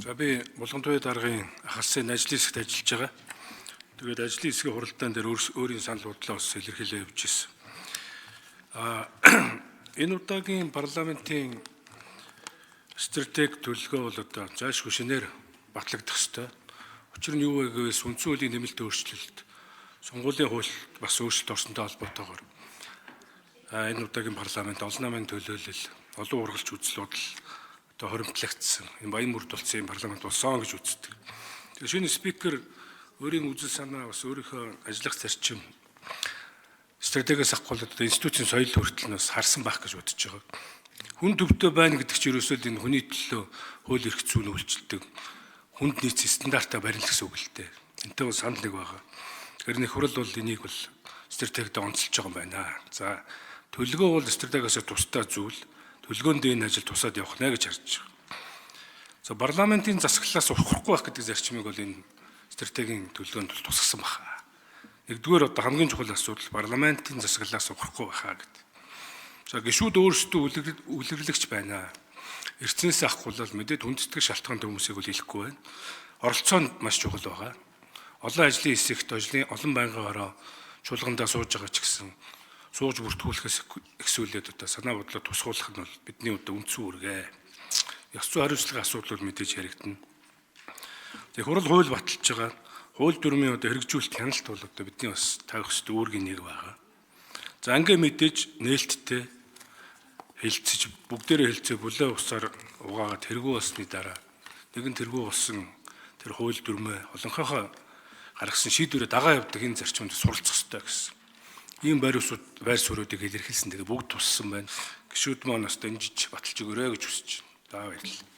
За би Булгантуяа даргын ах алсын ажлын хэсэгт ажиллаж байгаа. Тэгээд ажлын хэсгийн хуралдаан дээр өөрийн санал бодлоо бас илэрхийлээ явж ирсэн. Энэ удаагийн парламентын стратеги төлөвлөгөө бол одоо заашгүй шинээр батлагдах ёстой. Учир нь юу вэ гэвэл үндсэн хуулийн нэмэлт өөрчлөлт, сонгуулийн хуульд бас өөрчлөлт орсонтой холбоотойгоор энэ удаагийн парламент олон намын төлөөлөл, олон ургалч үзэл бодол одоо хоримтлагдсан, энэ баян мөрд болсон юм парламент болсон гэж үздэг. Тэгэхээр шинэ спикер өөрийн үзэл санаа бас өөрийнхөө ажиллах зарчим стратегиас авахгүй бол одоо институцийн соёл хүртэл нь бас харсан байх гэж бодож байгаа. Хүн төвтэй байна гэдэг чинь ерөөсөө энэ хүний төлөө хууль эрх зүйн үйлчилдэг хүнд нийцсэн стандартаа барина гэсэн үг л дээ. Энтэй бол санал нэг байгаа. Тэгэхээр нэг хурал бол энийг бол стратегид онцолж байгаа юм байна. За төлөвлөгөө бол стратегиас тусдаа зүйл. Төлөвлөгөөнд энэ ажил тусаад явах нэ гэж харж байгаа. За парламентын засаглалаас ухрахгүй байх гэдэг зарчмыг бол энэ стратегийн төлөвлөгөөнд тусгасан байна. Нэгдүгээр одоо хамгийн чухал асуудал парламентын засаглалаас ухрахгүй байхаа гэдэг. За гишүүд өөрсдөө үлгэрлэгч байна. Эрдэнэс авахгүй бол мэдээд хүндэтгэх шалтгаантай хүмүүсийг бол хэлэхгүй байна. Оролцоо нь маш чухал байгаа. Олон ажлын хэсэгт олон байнгын ороо чуулгандаа сууж байгаа ч гэсэн сууж бүртгүүлэхээс ихсүүлээд одоо санаа бодлоо тусгуулах нь бол бидний одоо үндсэн үүргээ. Ёс зүйн хариуцлагын асуудал бол мэдээж яригдана. Тэгээ хурал хууль баталж байгаа. Хууль дүрмийн одоо хэрэгжүүлэлт хяналт бол одоо бидний бас тавих ёстой үүргийн нэг байгаа. За ингээ мэдээж нээлттэй хэлцэж бүгдээрээ хэлцээ бүлээ усаар угаагаад тэргүү болсны дараа нэгэн тэргүү болсон тэр хууль дүрмээ олонхойгоо гаргасан шийдвэрээ дагаа явдаг энэ зарчимд суралцах ёстой гэсэн. Ийм байр суурьуудыг илэрхийлсэн. Тэгээ бүгд туссан байна. Гишүүд маань бас дэмжиж баталж өгөөрэй гэж хүсэж байна. За баярлалаа.